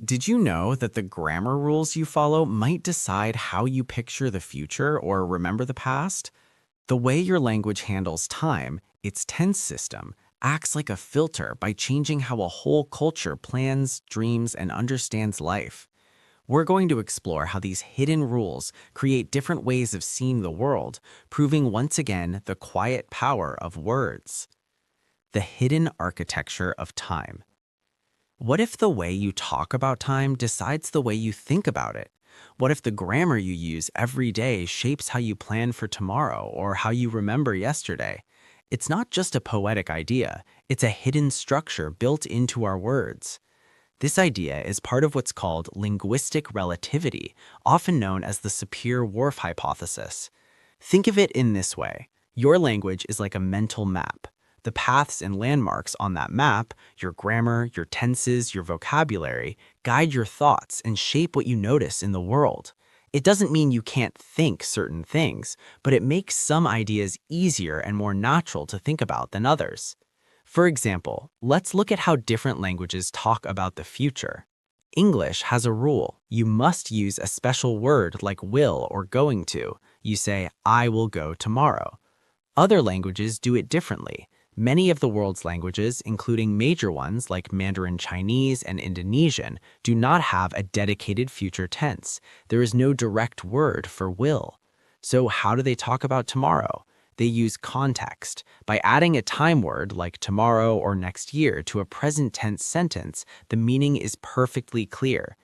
Did you know that the grammar rules you follow might decide how you picture the future or remember the past? The way your language handles time, its tense system, acts like a filter by changing how a whole culture plans, dreams, and understands life. We're going to explore how these hidden rules create different ways of seeing the world, proving once again the quiet power of words. The hidden architecture of time. What if the way you talk about time decides the way you think about it? What if the grammar you use every day shapes how you plan for tomorrow or how you remember yesterday? It's not just a poetic idea, it's a hidden structure built into our words. This idea is part of what's called linguistic relativity, often known as the Sapir-Whorf hypothesis. Think of it in this way. Your language is like a mental map. The paths and landmarks on that map, your grammar, your tenses, your vocabulary, guide your thoughts and shape what you notice in the world. It doesn't mean you can't think certain things, but it makes some ideas easier and more natural to think about than others. For example, let's look at how different languages talk about the future. English has a rule. You must use a special word like will or going to. You say, I will go tomorrow. Other languages do it differently. Many of the world's languages, including major ones like Mandarin Chinese and Indonesian, do not have a dedicated future tense. There is no direct word for will. So how do they talk about tomorrow? They use context. By adding a time word like tomorrow or next year to a present tense sentence, the meaning is perfectly clear.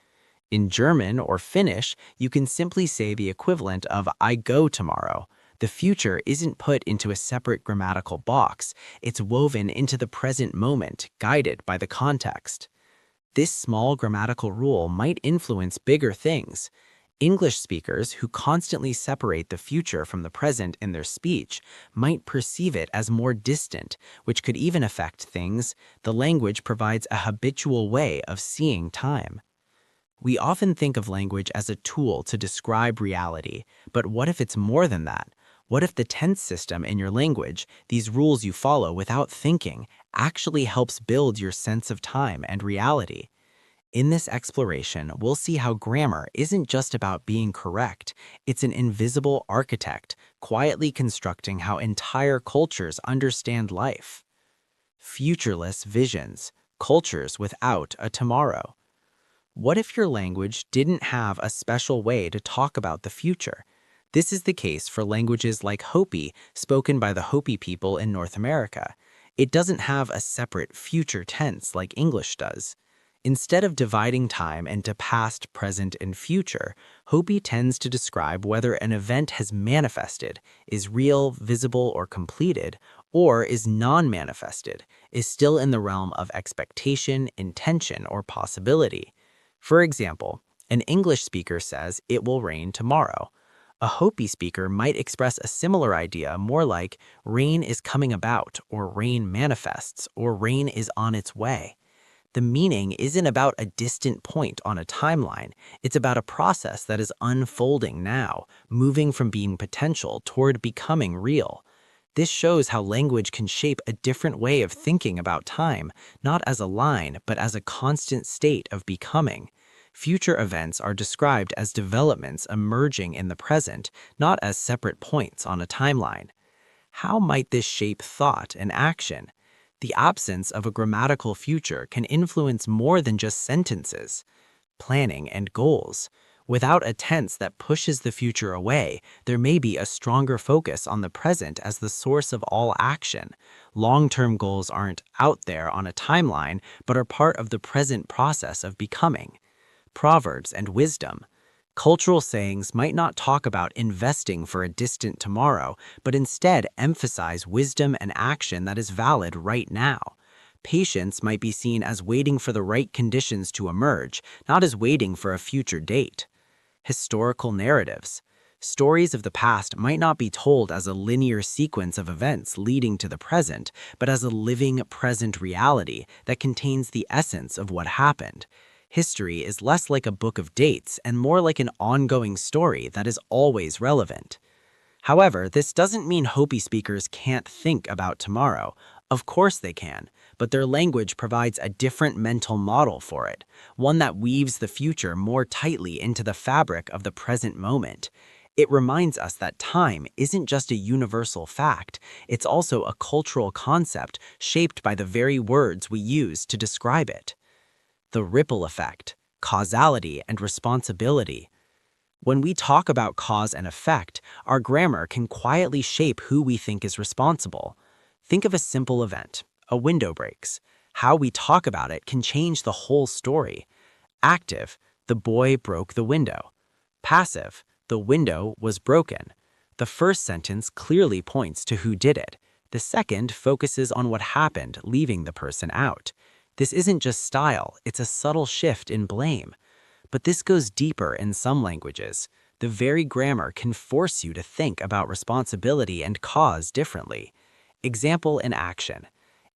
In German or Finnish, you can simply say the equivalent of I go tomorrow. The future isn't put into a separate grammatical box. It's woven into the present moment, guided by the context. This small grammatical rule might influence bigger things. English speakers who constantly separate the future from the present in their speech might perceive it as more distant, which could even affect things. The language provides a habitual way of seeing time. We often think of language as a tool to describe reality, but what if it's more than that? What if the tense system in your language, these rules you follow without thinking, actually helps build your sense of time and reality? In this exploration, we'll see how grammar isn't just about being correct. It's an invisible architect, quietly constructing how entire cultures understand life. Futureless visions, cultures without a tomorrow. What if your language didn't have a special way to talk about the future? This is the case for languages like Hopi, spoken by the Hopi people in North America. It doesn't have a separate future tense like English does. Instead of dividing time into past, present, and future, Hopi tends to describe whether an event has manifested, is real, visible, or completed, or is non-manifested, is still in the realm of expectation, intention, or possibility. For example, an English speaker says it will rain tomorrow. A Hopi speaker might express a similar idea more like rain is coming about, or rain manifests, or rain is on its way. The meaning isn't about a distant point on a timeline. It's about a process that is unfolding now, moving from being potential toward becoming real. This shows how language can shape a different way of thinking about time, not as a line, but as a constant state of becoming. Future events are described as developments emerging in the present, not as separate points on a timeline. How might this shape thought and action? The absence of a grammatical future can influence more than just sentences, planning, and goals. Without a tense that pushes the future away, there may be a stronger focus on the present as the source of all action. Long-term goals aren't out there on a timeline, but are part of the present process of becoming. Proverbs and wisdom. Cultural sayings might not talk about investing for a distant tomorrow, but instead emphasize wisdom and action that is valid right now. Patience might be seen as waiting for the right conditions to emerge, not as waiting for a future date. Historical narratives. Stories of the past might not be told as a linear sequence of events leading to the present, but as a living, present reality that contains the essence of what happened. History is less like a book of dates and more like an ongoing story that is always relevant. However, this doesn't mean Hopi speakers can't think about tomorrow. Of course they can, but their language provides a different mental model for it, one that weaves the future more tightly into the fabric of the present moment. It reminds us that time isn't just a universal fact, it's also a cultural concept shaped by the very words we use to describe it. The ripple effect, causality, and responsibility. When we talk about cause and effect, our grammar can quietly shape who we think is responsible. Think of a simple event: a window breaks. How we talk about it can change the whole story. Active: the boy broke the window. Passive: the window was broken. The first sentence clearly points to who did it. The second focuses on what happened, leaving the person out. This isn't just style, it's a subtle shift in blame. But this goes deeper in some languages. The very grammar can force you to think about responsibility and cause differently. Example in action.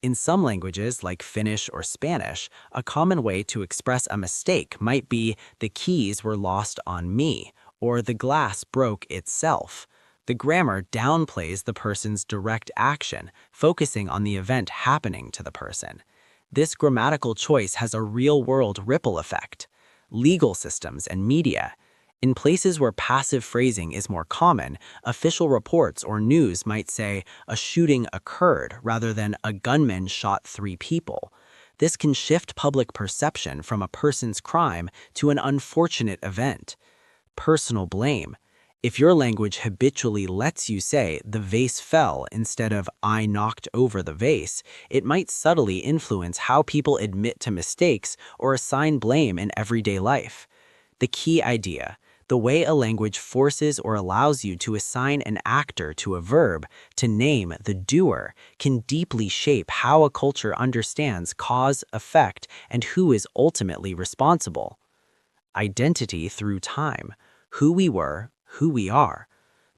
In some languages, like Finnish or Spanish, a common way to express a mistake might be "the keys were lost on me," or "the glass broke itself." The grammar downplays the person's direct action, focusing on the event happening to the person. This grammatical choice has a real-world ripple effect. Legal systems and media. In places where passive phrasing is more common, official reports or news might say "a shooting occurred" rather than "a gunman shot 3 people." This can shift public perception from a person's crime to an unfortunate event. Personal blame. If your language habitually lets you say "the vase fell" instead of "I knocked over the vase," it might subtly influence how people admit to mistakes or assign blame in everyday life. The key idea: the way a language forces or allows you to assign an actor to a verb, to name the doer, can deeply shape how a culture understands cause, effect, and who is ultimately responsible. Identity through time. Who we were, who we are.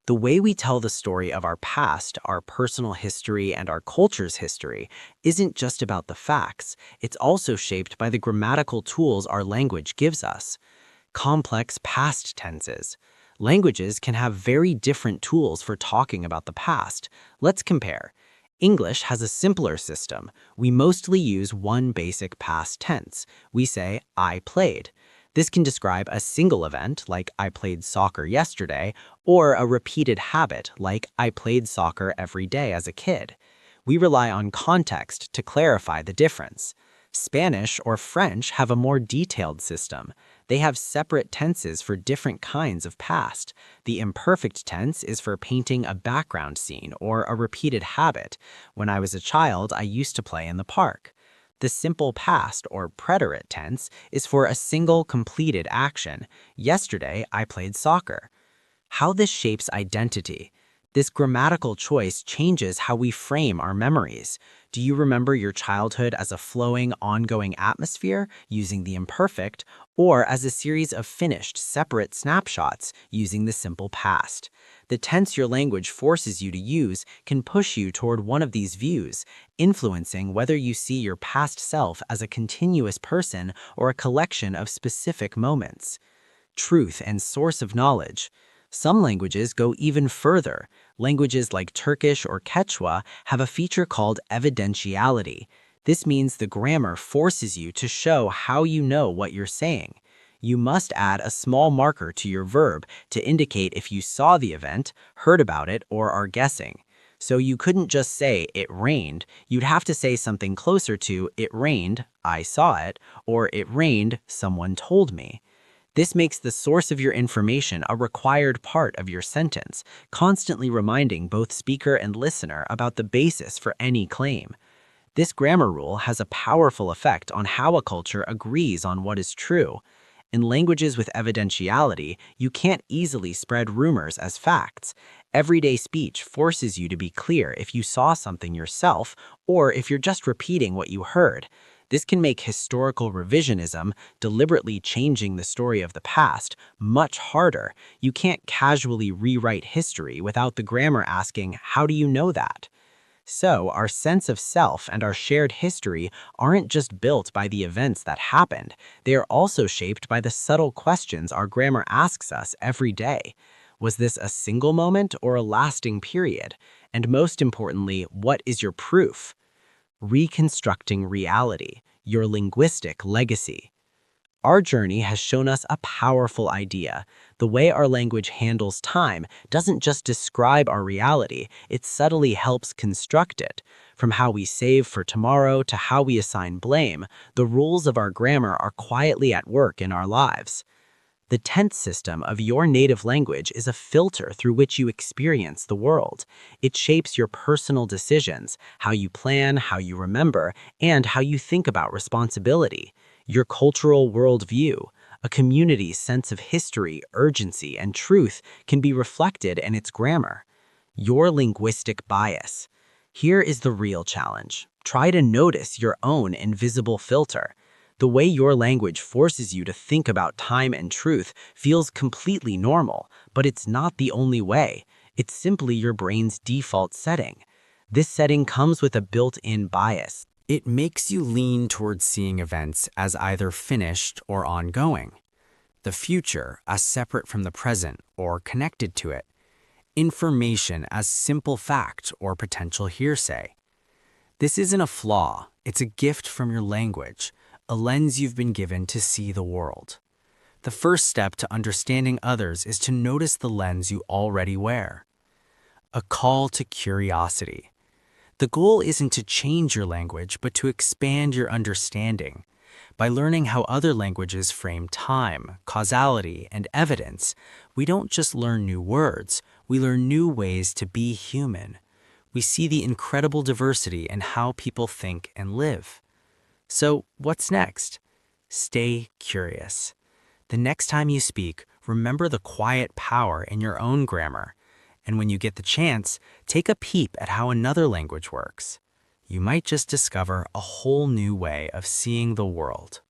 The way we tell the story of our past, our personal history, and our culture's history isn't just about the facts, it's also shaped by the grammatical tools our language gives us. Complex past tenses. Languages can have very different tools for talking about the past. Let's compare. English has a simpler system. We mostly use one basic past tense. We say, "I played." This can describe a single event, like "I played soccer yesterday," or a repeated habit, like "I played soccer every day as a kid." We rely on context to clarify the difference. Spanish or French have a more detailed system. They have separate tenses for different kinds of past. The imperfect tense is for painting a background scene or a repeated habit. "When I was a child, I used to play in the park." The simple past or preterite tense is for a single completed action. "Yesterday, I played soccer." How this shapes identity. This grammatical choice changes how we frame our memories. Do you remember your childhood as a flowing, ongoing atmosphere, using the imperfect, or as a series of finished, separate snapshots, using the simple past? The tense your language forces you to use can push you toward one of these views, influencing whether you see your past self as a continuous person or a collection of specific moments. Truth and source of knowledge. Some languages go even further. Languages like Turkish or Quechua have a feature called evidentiality. This means the grammar forces you to show how you know what you're saying. You must add a small marker to your verb to indicate if you saw the event, heard about it, or are guessing. So you couldn't just say "it rained," you'd have to say something closer to "it rained, I saw it," or "it rained, someone told me." This makes the source of your information a required part of your sentence, constantly reminding both speaker and listener about the basis for any claim. This grammar rule has a powerful effect on how a culture agrees on what is true. In languages with evidentiality, you can't easily spread rumors as facts. Everyday speech forces you to be clear if you saw something yourself or if you're just repeating what you heard. This can make historical revisionism, deliberately changing the story of the past, much harder. You can't casually rewrite history without the grammar asking, "How do you know that?" So, our sense of self and our shared history aren't just built by the events that happened, they are also shaped by the subtle questions our grammar asks us every day. Was this a single moment or a lasting period? And most importantly, what is your proof? Reconstructing Reality, Your Linguistic Legacy. Our journey has shown us a powerful idea. The way our language handles time doesn't just describe our reality, it subtly helps construct it. From how we save for tomorrow to how we assign blame, the rules of our grammar are quietly at work in our lives. The tense system of your native language is a filter through which you experience the world. It shapes your personal decisions, how you plan, how you remember, and how you think about responsibility. Your cultural worldview, a community's sense of history, urgency, and truth can be reflected in its grammar. Your linguistic bias. Here is the real challenge. Try to notice your own invisible filter. The way your language forces you to think about time and truth feels completely normal, but it's not the only way. It's simply your brain's default setting. This setting comes with a built-in bias. It makes you lean towards seeing events as either finished or ongoing, the future as separate from the present or connected to it, information as simple fact or potential hearsay. This isn't a flaw, it's a gift from your language, a lens you've been given to see the world. The first step to understanding others is to notice the lens you already wear. A call to curiosity. The goal isn't to change your language, but to expand your understanding. By learning how other languages frame time, causality, and evidence, we don't just learn new words, we learn new ways to be human. We see the incredible diversity in how people think and live. So, what's next? Stay curious. The next time you speak, remember the quiet power in your own grammar. And when you get the chance, take a peep at how another language works. You might just discover a whole new way of seeing the world.